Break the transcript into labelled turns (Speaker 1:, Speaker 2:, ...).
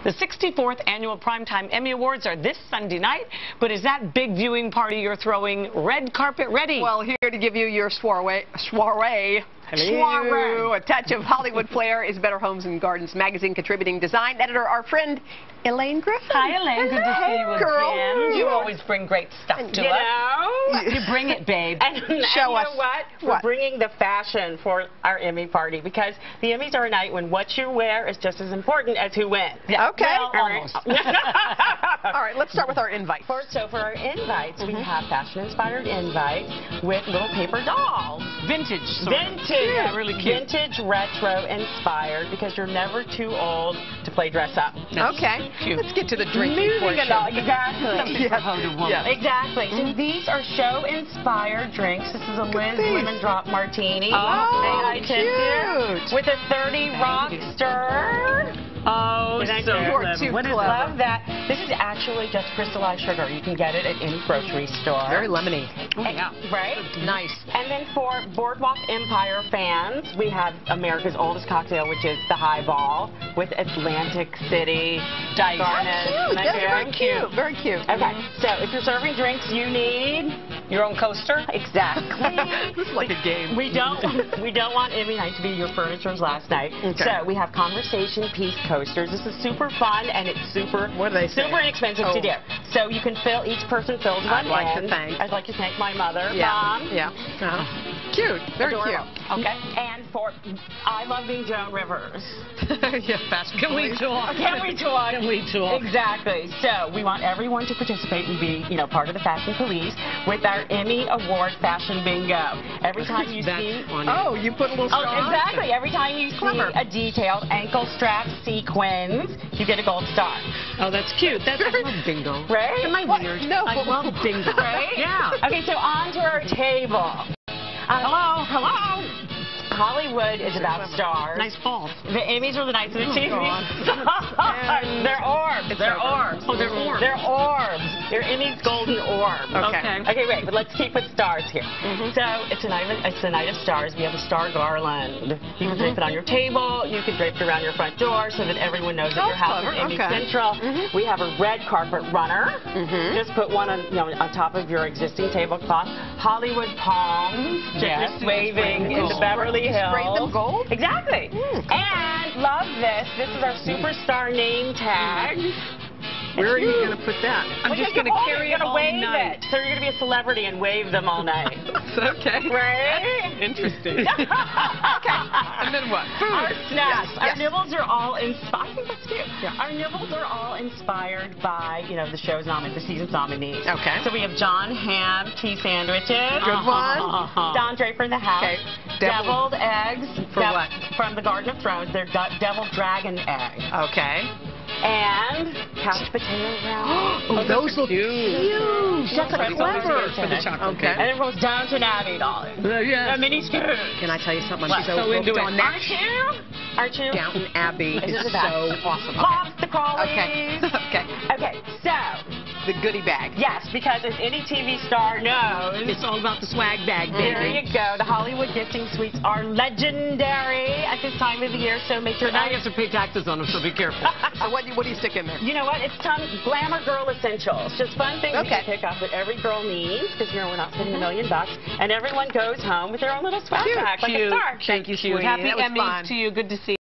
Speaker 1: The 64th Annual Primetime Emmy Awards are this Sunday night, but is that big viewing party you're throwing red carpet ready?
Speaker 2: Well, here to give you your soiree. A touch of Hollywood flair is Better Homes and Gardens magazine contributing design editor, our friend Elaine Griffin.
Speaker 1: Hi, Elaine. Good to see you
Speaker 2: girl.
Speaker 1: again. You always bring great stuff to us. You bring it, babe.
Speaker 3: And
Speaker 2: Show us.
Speaker 3: you know what? We're bringing the fashion for our Emmy party because the Emmys are a night when what you wear is just as important as who wins.
Speaker 1: Yeah.
Speaker 2: Okay.
Speaker 1: Well, almost.
Speaker 2: All right, let's start with our invite.
Speaker 3: So for our invites, we have fashion-inspired invites with little paper dolls.
Speaker 1: Vintage.
Speaker 3: Vintage.
Speaker 1: Yeah, really cute.
Speaker 3: Vintage, retro-inspired because you're never too old to play dress up.
Speaker 2: Okay.
Speaker 1: Cute.
Speaker 2: Let's get to the drinking portion.
Speaker 3: Exactly.
Speaker 1: For her to woman.
Speaker 2: Yes.
Speaker 3: Exactly. So these are show-inspired drinks. This is a Liz Lemon Drop Martini.
Speaker 2: Oh,
Speaker 3: cute. With a 30 rock stir.
Speaker 1: Oh,
Speaker 3: So
Speaker 2: You're too
Speaker 3: what is
Speaker 2: clever.
Speaker 3: love that? This is actually just crystallized sugar. You can get it at any grocery store.
Speaker 2: Very lemony.
Speaker 1: Oh, yeah.
Speaker 3: Right?
Speaker 2: Nice.
Speaker 3: And then for Boardwalk Empire fans, we have America's oldest cocktail, which is the Highball, with Atlantic City
Speaker 1: Dice.
Speaker 3: garnish.
Speaker 2: Cute. That's very cute. Very cute.
Speaker 3: Okay, so if you're serving drinks, you need
Speaker 1: Your own coaster?
Speaker 3: exactly.
Speaker 2: This is like a game.
Speaker 3: We don't want Emmy night to be your furniture's last night.
Speaker 2: Okay.
Speaker 3: So we have conversation piece coasters. This is super fun and it's super
Speaker 2: What do they say?
Speaker 3: super inexpensive to do. So you can fill, each person fills one
Speaker 2: I'd like to
Speaker 3: in.
Speaker 2: thank.
Speaker 3: I'd like to thank my mother,
Speaker 2: Yeah.
Speaker 3: Mom.
Speaker 2: Yeah. Cute. Very
Speaker 3: Adorable.
Speaker 2: cute.
Speaker 3: Okay. And for I Love Being Joan Rivers.
Speaker 2: Yeah, fast.
Speaker 1: Can we talk?
Speaker 3: Can we talk?
Speaker 1: Can we talk?
Speaker 3: Exactly. So we want everyone to participate and be, part of the fashion police with our Emmy Award Fashion Bingo. Every time you see.
Speaker 2: Oh, you put a little star on?
Speaker 3: Exactly. Every time you
Speaker 2: Clever.
Speaker 3: see a detailed ankle strap sequins, you get a gold star.
Speaker 1: Oh, that's cute. I love bingo.
Speaker 3: Right?
Speaker 1: Am I weird?
Speaker 2: No.
Speaker 1: I love bingo.
Speaker 3: Right?
Speaker 1: Yeah.
Speaker 3: Okay, so on to our table.
Speaker 1: Hello.
Speaker 3: Hello. Hollywood is about stars.
Speaker 1: Nice fall.
Speaker 3: The Emmys are the nights of the TV
Speaker 2: God.
Speaker 3: stars. They're orbs. They're orbs.
Speaker 1: Oh, they're orbs.
Speaker 3: They're orbs. They're Emmy's golden orb.
Speaker 2: Okay.
Speaker 3: Okay, wait, but let's keep with stars here. So it's a night of stars. We have a star garland. You can drape it on your table. You can drape it around your front door so that everyone knows that your house is Emmy Central. We have a red carpet runner. Just put one on, on top of your existing tablecloth. Hollywood palms, just waving in the Beverly Hills.
Speaker 2: Sprayed them gold?
Speaker 3: Exactly. And love this. This is our superstar name tag.
Speaker 2: Where are you going to put that?
Speaker 1: I'm just going to carry it all
Speaker 3: wave
Speaker 1: night.
Speaker 3: it. So you're going to be a celebrity and wave them all night.
Speaker 2: Okay.
Speaker 3: Right?
Speaker 2: Interesting. Okay. And then what? Food.
Speaker 3: Our snacks.
Speaker 2: Yes,
Speaker 3: Our
Speaker 2: yes.
Speaker 3: nibbles are all inspired. I think that's cute.
Speaker 2: Yeah.
Speaker 3: Our nibbles are all inspired by, the show's the season's nominees.
Speaker 2: Okay.
Speaker 3: So we have John Hamm tea sandwiches.
Speaker 2: Good one.
Speaker 3: Don Draper in the house.
Speaker 2: Okay.
Speaker 3: Deviled eggs.
Speaker 2: For what?
Speaker 3: From the Garden of Thrones. They're deviled dragon eggs.
Speaker 2: Okay.
Speaker 3: And couch potato rounds.
Speaker 2: Oh, those look huge. That's
Speaker 3: Pretzel
Speaker 2: clever.
Speaker 3: for the chocolate
Speaker 2: Okay.
Speaker 3: And it goes Downton Abbey, darling.
Speaker 1: Yeah.
Speaker 3: A mini scoop.
Speaker 2: Can I tell you something?
Speaker 3: What?
Speaker 2: I'm so
Speaker 1: into
Speaker 2: hooked
Speaker 1: it.
Speaker 2: on that.
Speaker 3: Aren't you? Aren't you?
Speaker 2: Downton Abbey is
Speaker 3: This is
Speaker 2: so
Speaker 3: the best.
Speaker 2: awesome.
Speaker 3: Pops the crawlies.
Speaker 2: Okay. Okay.
Speaker 3: Okay, so,
Speaker 2: The goodie bag.
Speaker 3: yes, because as any TV star knows,
Speaker 1: It's all about the swag bag,
Speaker 3: there
Speaker 1: baby.
Speaker 3: you go. The Hollywood gifting suites are legendary at this time of the year, so make sure
Speaker 1: Now you have to pay taxes on them, so be careful.
Speaker 2: So what do you stick in there?
Speaker 3: You know what? It's time glamour girl essentials. Just fun things you
Speaker 2: Okay.
Speaker 3: can pick up that every girl needs because we're not spending $1 million, and everyone goes home with their own little swag
Speaker 2: Cute.
Speaker 3: pack like a
Speaker 1: Cute.
Speaker 3: star.
Speaker 2: Thank you, sweetie.
Speaker 1: Happy
Speaker 2: That was
Speaker 1: Emmys
Speaker 2: fun.
Speaker 1: to you. Good to see you.